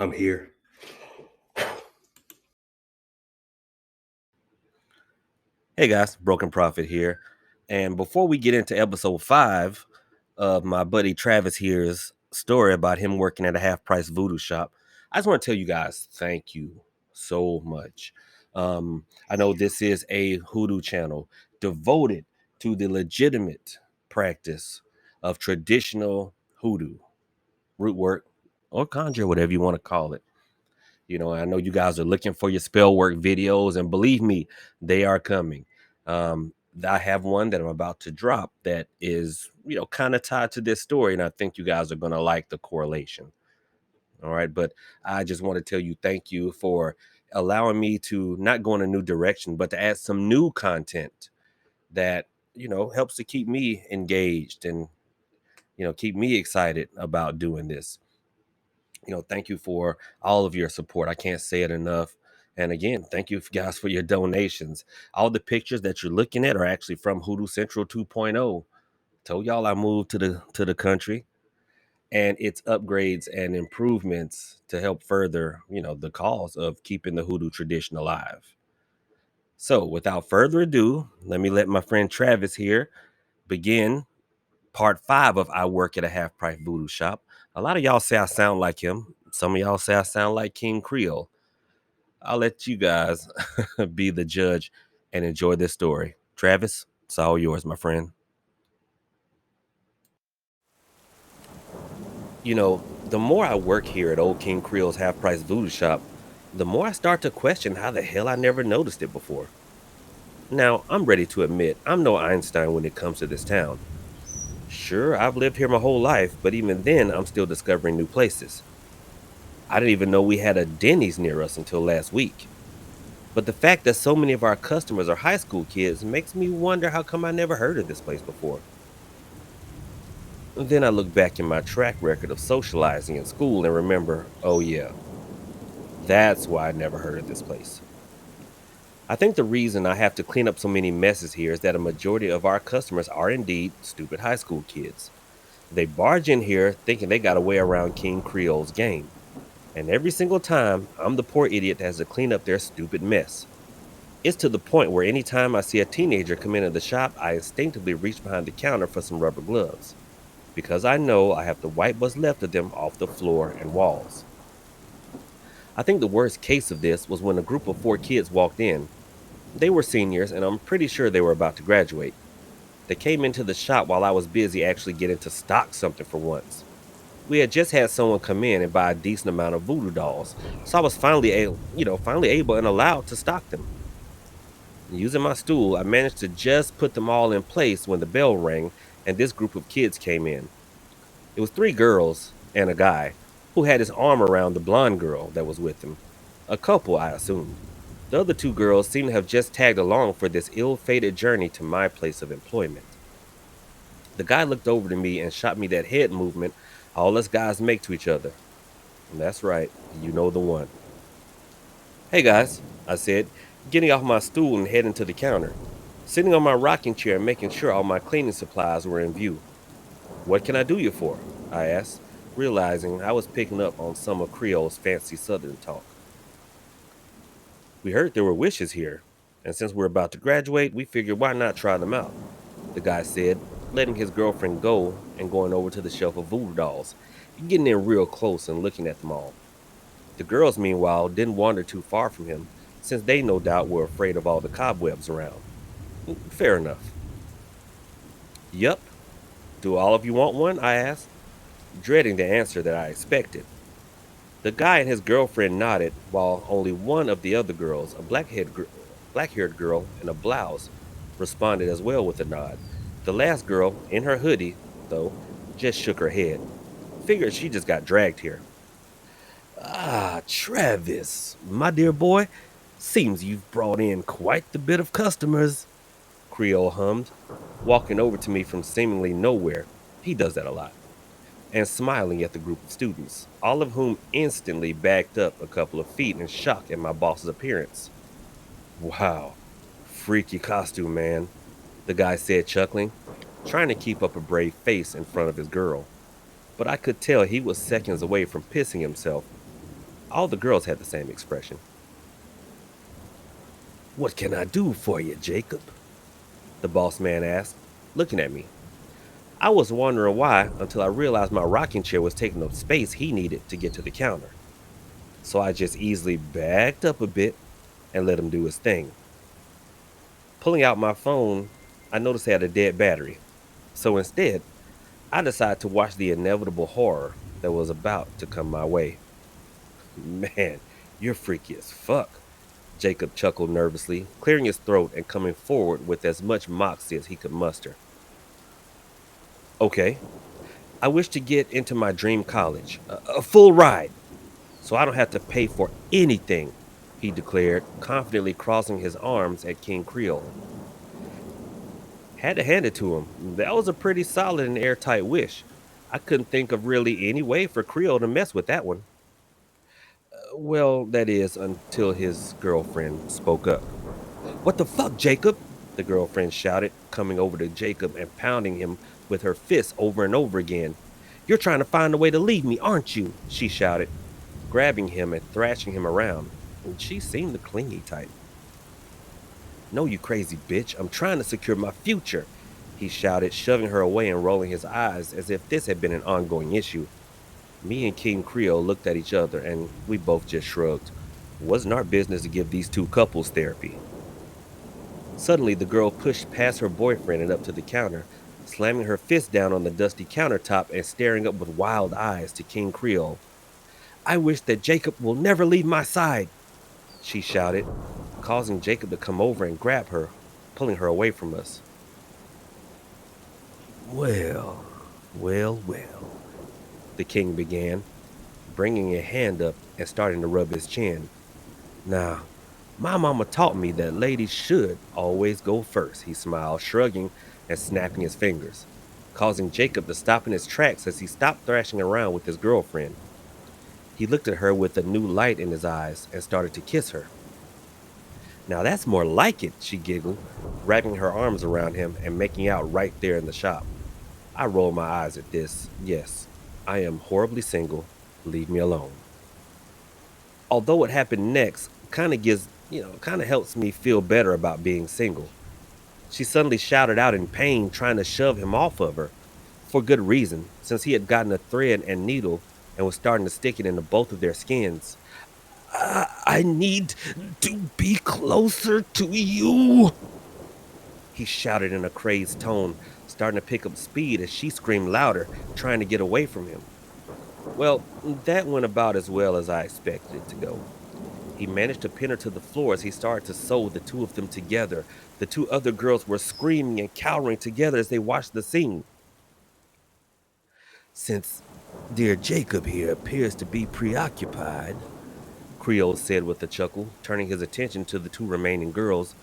I'm here. Hey guys, Broken Prophet here. And before we get into episode 5 of my buddy Travis here's story about him working at a half price voodoo shop, I just want to tell you guys thank you so much. I know this is a hoodoo channel devoted to the legitimate practice of traditional hoodoo, root work, or conjure, whatever you want to call it. I know you guys are looking for your spell work videos, and believe me, they are coming. I have one that I'm about to drop that is, kind of tied to this story, and I think you guys are going to like the correlation. All right, but I just want to tell you thank you for allowing me to not go in a new direction, but to add some new content that, helps to keep me engaged and, keep me excited about doing this. Thank you for all of your support. I can't say it enough. And again, thank you guys for your donations. All the pictures that you're looking at are actually from Hoodoo Central 2.0. Told y'all I moved to the country, and it's upgrades and improvements to help further, the cause of keeping the Hoodoo tradition alive. So, without further ado, let me let my friend Travis here begin part 5 of I Work at a Half Price Voodoo Shop. A lot of y'all say I sound like him. Some of y'all say I sound like King Creole. I'll let you guys be the judge and enjoy this story. Travis, it's all yours, my friend. The more I work here at Old King Creole's Half Price Voodoo Shop, the more I start to question how the hell I never noticed it before. Now, I'm ready to admit I'm no Einstein when it comes to this town. Sure, I've lived here my whole life, but even then, I'm still discovering new places. I didn't even know we had a Denny's near us until last week. But the fact that so many of our customers are high school kids makes me wonder how come I never heard of this place before. Then I look back in my track record of socializing in school and remember, oh yeah, that's why I never heard of this place. I think the reason I have to clean up so many messes here is that a majority of our customers are indeed stupid high school kids. They barge in here thinking they got a way around King Creole's game. And every single time, I'm the poor idiot that has to clean up their stupid mess. It's to the point where anytime I see a teenager come into the shop, I instinctively reach behind the counter for some rubber gloves, because I know I have to wipe what's left of them off the floor and walls. I think the worst case of this was when a group of 4 kids walked in. They were seniors, and I'm pretty sure they were about to graduate. They came into the shop while I was busy actually getting to stock something for once. We had just had someone come in and buy a decent amount of voodoo dolls, so I was finally able and allowed to stock them. Using my stool, I managed to just put them all in place when the bell rang and this group of kids came in. It was 3 girls and a guy who had his arm around the blonde girl that was with him. A couple, I assumed. The other 2 girls seemed to have just tagged along for this ill-fated journey to my place of employment. The guy looked over to me and shot me that head movement all us guys make to each other. And that's right, you know the one. Hey guys, I said, getting off my stool and heading to the counter, sitting on my rocking chair and making sure all my cleaning supplies were in view. What can I do you for? I asked, realizing I was picking up on some of Creole's fancy southern talk. We heard there were wishes here, and since we're about to graduate, we figured why not try them out, the guy said, letting his girlfriend go and going over to the shelf of voodoo dolls, getting in real close and looking at them all. The girls, meanwhile, didn't wander too far from him, since they no doubt were afraid of all the cobwebs around. Fair enough. Yup. Do all of you want one? I asked, dreading the answer that I expected. The guy and his girlfriend nodded, while only one of the other girls, a black-haired girl in a blouse, responded as well with a nod. The last girl, in her hoodie, though, just shook her head. Figured she just got dragged here. Ah, Travis, my dear boy, seems you've brought in quite the bit of customers, Creole hummed, walking over to me from seemingly nowhere. He does that a lot. And smiling at the group of students, all of whom instantly backed up a couple of feet in shock at my boss's appearance. Wow, freaky costume, man, the guy said, chuckling, trying to keep up a brave face in front of his girl. But I could tell he was seconds away from pissing himself. All the girls had the same expression. "What can I do for you, Jacob?" the boss man asked, looking at me. I was wondering why until I realized my rocking chair was taking up space he needed to get to the counter. So I just easily backed up a bit and let him do his thing. Pulling out my phone, I noticed it had a dead battery. So instead, I decided to watch the inevitable horror that was about to come my way. "Man, you're freaky as fuck," Jacob chuckled nervously, clearing his throat and coming forward with as much moxie as he could muster. "Okay, I wish to get into my dream college, a full ride, so I don't have to pay for anything," he declared, confidently crossing his arms at King Creole. Had to hand it to him. That was a pretty solid and airtight wish. I couldn't think of really any way for Creole to mess with that one. Well, that is, until his girlfriend spoke up. "What the fuck, Jacob?" the girlfriend shouted, coming over to Jacob and pounding him with her fists over and over again. "You're trying to find a way to leave me, aren't you?" she shouted, grabbing him and thrashing him around. And she seemed the clingy type. "No, you crazy bitch. I'm trying to secure my future," he shouted, shoving her away and rolling his eyes as if this had been an ongoing issue. Me and King Creole looked at each other and we both just shrugged. It wasn't our business to give these two couples therapy. Suddenly, the girl pushed past her boyfriend and up to the counter, slamming her fist down on the dusty countertop and staring up with wild eyes to King Creole. "I wish that Jacob will never leave my side," she shouted, causing Jacob to come over and grab her, pulling her away from us. "Well, well," the king began, bringing a hand up and starting to rub his chin. "Now, my mama taught me that ladies should always go first," he smiled, shrugging and snapping his fingers, causing Jacob to stop in his tracks as he stopped thrashing around with his girlfriend. He looked at her with a new light in his eyes and started to kiss her. "Now that's more like it," she giggled, wrapping her arms around him and making out right there in the shop. I rolled my eyes at this. Yes, I am horribly single. Leave me alone. Although what happened next kind of kind of helps me feel better about being single. She suddenly shouted out in pain, trying to shove him off of her, for good reason, since he had gotten a thread and needle and was starting to stick it into both of their skins. I need to be closer to you," he shouted in a crazed tone, starting to pick up speed as she screamed louder, trying to get away from him. Well, that went about as well as I expected it to go. He managed to pin her to the floor as he started to sew the two of them together. The two other girls were screaming and cowering together as they watched the scene. "Since dear Jacob here appears to be preoccupied," Creole said with a chuckle, turning his attention to the two remaining girls,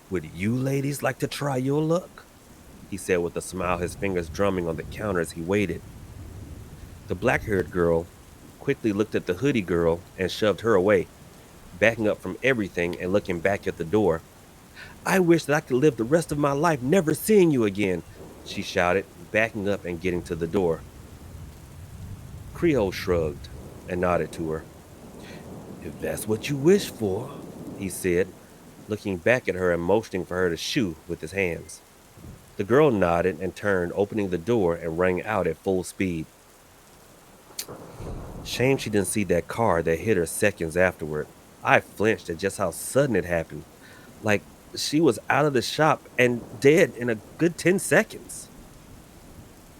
"would you ladies like to try your luck?" he said with a smile, his fingers drumming on the counter as he waited. The black-haired girl quickly looked at the hoodie girl and shoved her away, backing up from everything and looking back at the door. "I wish that I could live the rest of my life never seeing you again," she shouted, backing up and getting to the door. Creole shrugged and nodded to her. "If that's what you wish for," he said, looking back at her and motioning for her to shoo with his hands. The girl nodded and turned, opening the door and running out at full speed. Shame she didn't see that car that hit her seconds afterward. I flinched at just how sudden it happened. Like she was out of the shop and dead in a good 10 seconds.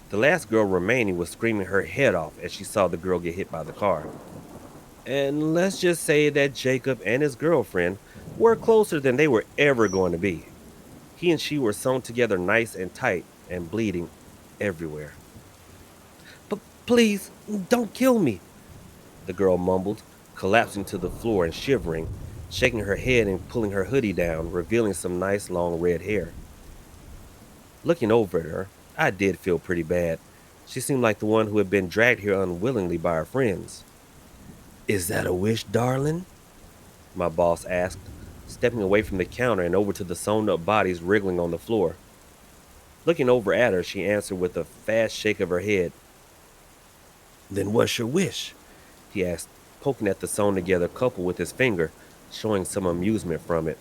The last girl remaining was screaming her head off as she saw the girl get hit by the car. And let's just say that Jacob and his girlfriend were closer than they were ever going to be. He and she were sewn together nice and tight and bleeding everywhere. "But please, don't kill me," the girl mumbled, collapsing to the floor and shivering, shaking her head and pulling her hoodie down, revealing some nice long red hair. Looking over at her, I did feel pretty bad. She seemed like the one who had been dragged here unwillingly by her friends. "Is that a wish, darling?" my boss asked, stepping away from the counter and over to the sewn up bodies wriggling on the floor. Looking over at her, she answered with a fast shake of her head. "Then what's your wish?" he asked, poking at the sewn together couple with his finger, showing some amusement from it.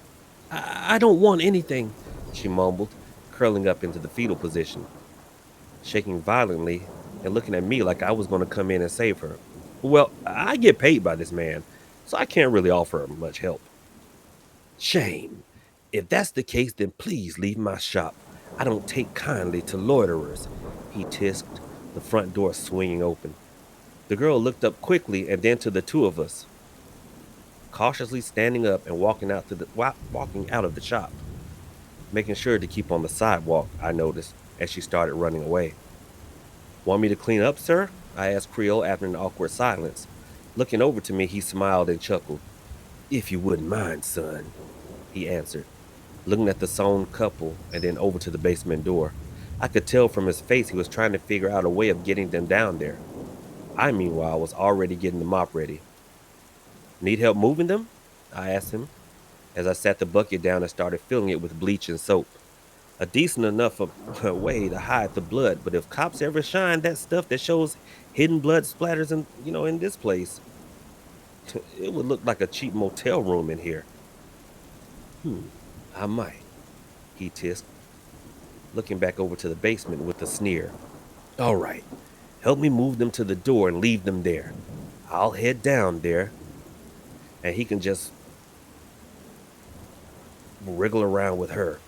I don't want anything, she mumbled, curling up into the fetal position, shaking violently and looking at me like I was going to come in and save her. Well, I get paid by this man, so I can't really offer her much help. Shame. If that's the case, then please leave my shop. I don't take kindly to loiterers, he tisked, the front door swinging open. The girl looked up quickly and then to the two of us, cautiously standing up and walking out of the shop, making sure to keep on the sidewalk, I noticed, as she started running away. Want me to clean up, sir? I asked Creole after an awkward silence. Looking over to me, he smiled and chuckled. If you wouldn't mind, son, he answered, looking at the sewn couple and then over to the basement door. I could tell from his face he was trying to figure out a way of getting them down there. I, meanwhile, was already getting the mop ready. Need help moving them? I asked him, as I sat the bucket down and started filling it with bleach and soap. A decent enough way to hide the blood, but if cops ever shine that stuff that shows hidden blood splatters in this place, it would look like a cheap motel room in here. Hmm, I might, he tisked, looking back over to the basement with a sneer. All right, help me move them to the door and leave them there. I'll head down there, and he can just wriggle around with her.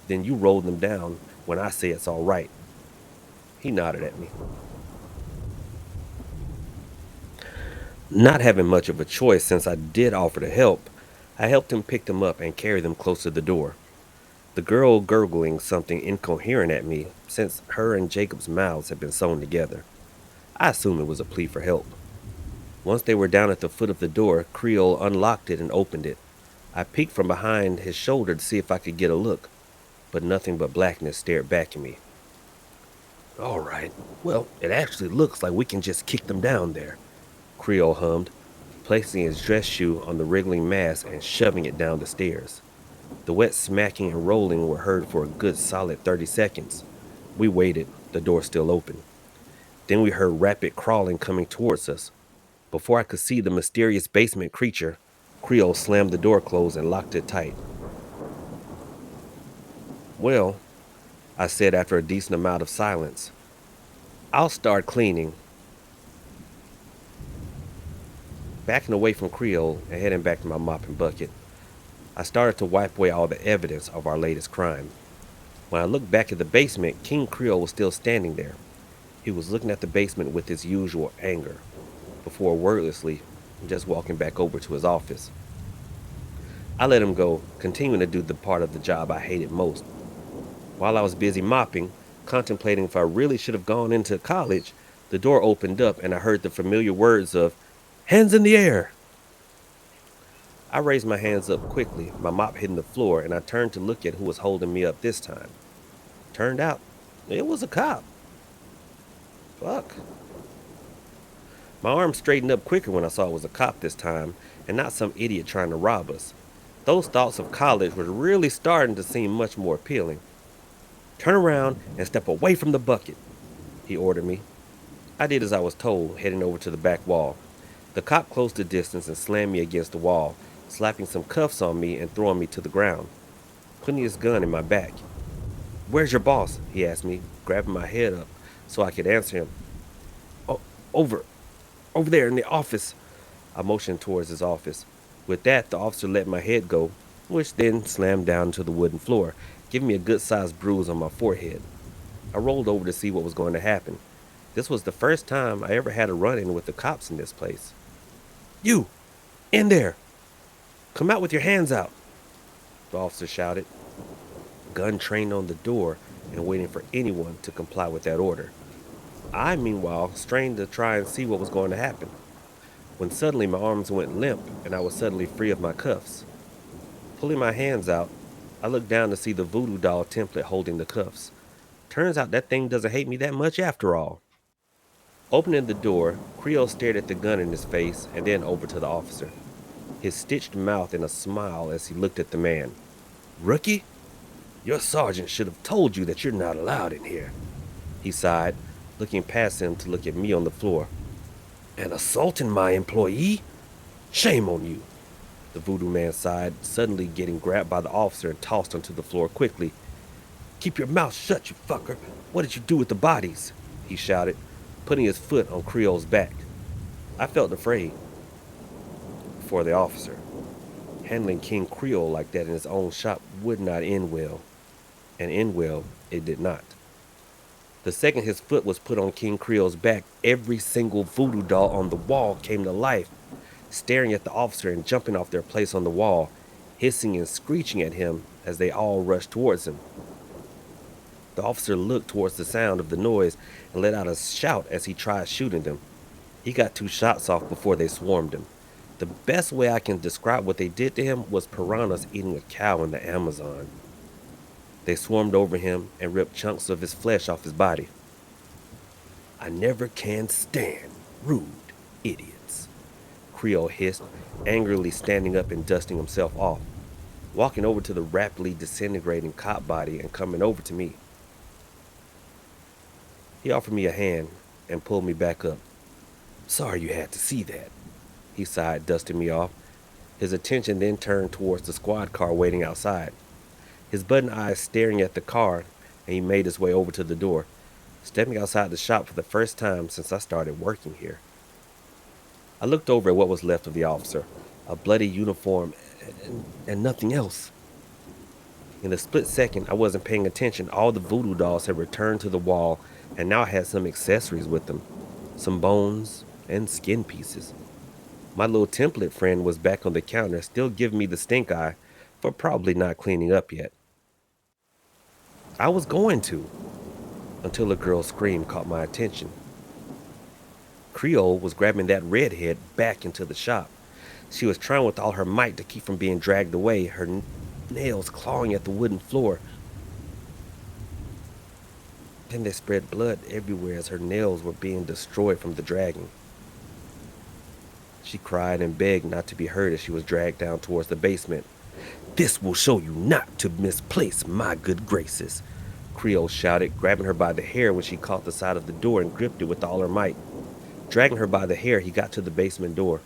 Then you roll them down when I say it's all right. He nodded at me. Not having much of a choice since I did offer to help, I helped him pick them up and carry them close to the door. The girl gurgling something incoherent at me since her and Jacob's mouths had been sewn together. I assumed it was a plea for help. Once they were down at the foot of the door, Creole unlocked it and opened it. I peeked from behind his shoulder to see if I could get a look, but nothing but blackness stared back at me. All right, well, it actually looks like we can just kick them down there, Creole hummed, placing his dress shoe on the wriggling mass and shoving it down the stairs. The wet smacking and rolling were heard for a good solid 30 seconds. We waited, the door still open. Then we heard rapid crawling coming towards us. Before I could see the mysterious basement creature, Creole slammed the door closed and locked it tight. Well, I said after a decent amount of silence, I'll start cleaning. Backing away from Creole and heading back to my mopping bucket, I started to wipe away all the evidence of our latest crime. When I looked back at the basement, King Creole was still standing there. He was looking at the basement with his usual anger, before wordlessly just walking back over to his office. I let him go, continuing to do the part of the job I hated most. While I was busy mopping, contemplating if I really should have gone into college, the door opened up and I heard the familiar words of, "Hands in the air!" I raised my hands up quickly, my mop hitting the floor, and I turned to look at who was holding me up this time. Turned out, it was a cop. Fuck. My arm straightened up quicker when I saw it was a cop this time, and not some idiot trying to rob us. Those thoughts of college were really starting to seem much more appealing. Turn around and step away from the bucket, he ordered me. I did as I was told, heading over to the back wall. The cop closed the distance and slammed me against the wall, slapping some cuffs on me and throwing me to the ground, putting his gun in my back. Where's your boss? He asked me, grabbing my head up so I could answer him. Oh, over there in the office. I motioned towards his office. With that, the officer let my head go, which then slammed down to the wooden floor, giving me a good-sized bruise on my forehead. I rolled over to see what was going to happen. This was the first time I ever had a run-in with the cops in this place. You! In there! Come out with your hands out! The officer shouted, gun trained on the door and waiting for anyone to comply with that order. I, meanwhile, strained to try and see what was going to happen, when suddenly my arms went limp and I was suddenly free of my cuffs. Pulling my hands out, I looked down to see the voodoo doll template holding the cuffs. Turns out that thing doesn't hate me that much after all. Opening the door, Creole stared at the gun in his face and then over to the officer, his stitched mouth in a smile as he looked at the man. Rookie, your sergeant should have told you that you're not allowed in here, he sighed, looking past him to look at me on the floor. And assaulting my employee? Shame on you. The voodoo man sighed, suddenly getting grabbed by the officer and tossed onto the floor quickly. Keep your mouth shut, you fucker. What did you do with the bodies? He shouted, putting his foot on Creole's back. I felt afraid for the officer. Handling King Creole like that in his own shop would not end well, and end well it did not. The second his foot was put on King Creole's back, every single voodoo doll on the wall came to life, staring at the officer and jumping off their place on the wall, hissing and screeching at him as they all rushed towards him. The officer looked towards the sound of the noise and let out a shout as he tried shooting them. He got 2 shots off before they swarmed him. The best way I can describe what they did to him was piranhas eating a cow in the Amazon. They swarmed over him and ripped chunks of his flesh off his body. I never can stand rude idiots, Creole hissed, angrily standing up and dusting himself off, walking over to the rapidly disintegrating cop body and coming over to me. He offered me a hand and pulled me back up. Sorry you had to see that, he sighed, dusting me off. His attention then turned towards the squad car waiting outside. His button eyes staring at the car, and he made his way over to the door, stepping outside the shop for the first time since I started working here. I looked over at what was left of the officer, a bloody uniform and nothing else. In a split second, I wasn't paying attention. All the voodoo dolls had returned to the wall and now had some accessories with them, some bones and skin pieces. My little template friend was back on the counter, still giving me the stink eye for probably not cleaning up yet. I was going to, until a girl's scream caught my attention. Creole was grabbing that redhead back into the shop. She was trying with all her might to keep from being dragged away, her nails clawing at the wooden floor. Then they spread blood everywhere as her nails were being destroyed from the dragging. She cried and begged not to be hurt as she was dragged down towards the basement. This will show you not to misplace my good graces, Creole shouted, grabbing her by the hair when she caught the side of the door and gripped it with all her might. Dragging her by the hair, he got to the basement door,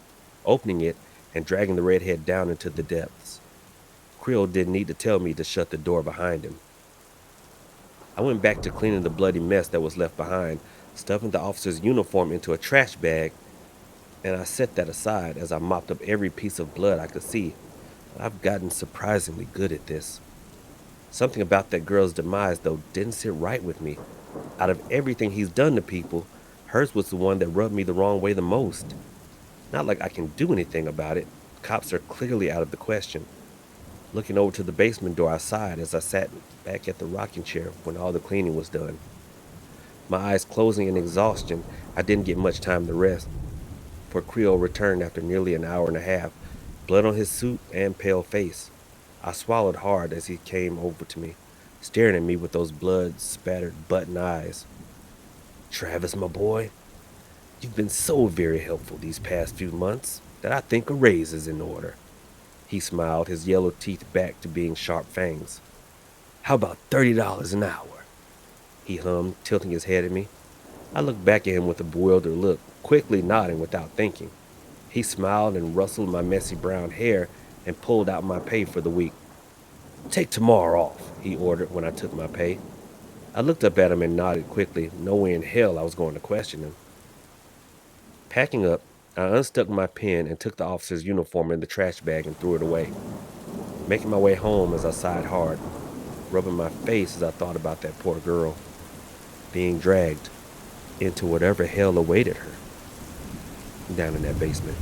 opening it and dragging the redhead down into the depths. Creole didn't need to tell me to shut the door behind him. I went back to cleaning the bloody mess that was left behind, stuffing the officer's uniform into a trash bag, and I set that aside as I mopped up every piece of blood I could see. But I've gotten surprisingly good at this. Something about that girl's demise, though, didn't sit right with me. Out of everything he's done to people, hers was the one that rubbed me the wrong way the most. Not like I can do anything about it. Cops are clearly out of the question. Looking over to the basement door, I sighed as I sat back at the rocking chair when all the cleaning was done. My eyes closing in exhaustion, I didn't get much time to rest, for Creole returned after nearly an hour and a half, blood on his suit and pale face. I swallowed hard as he came over to me, staring at me with those blood-spattered button eyes. Travis, my boy, you've been so very helpful these past few months that I think a raise is in order. He smiled, his yellow teeth back to being sharp fangs. How about $30 an hour? He hummed, tilting his head at me. I looked back at him with a bewildered look, quickly nodding without thinking. He smiled and rustled my messy brown hair and pulled out my pay for the week. Take tomorrow off, he ordered when I took my pay. I looked up at him and nodded quickly, knowing in hell I was going to question him. Packing up, I unstuck my pen and took the officer's uniform in the trash bag and threw it away. Making my way home as I sighed hard, rubbing my face as I thought about that poor girl, being dragged into whatever hell awaited her down in that basement.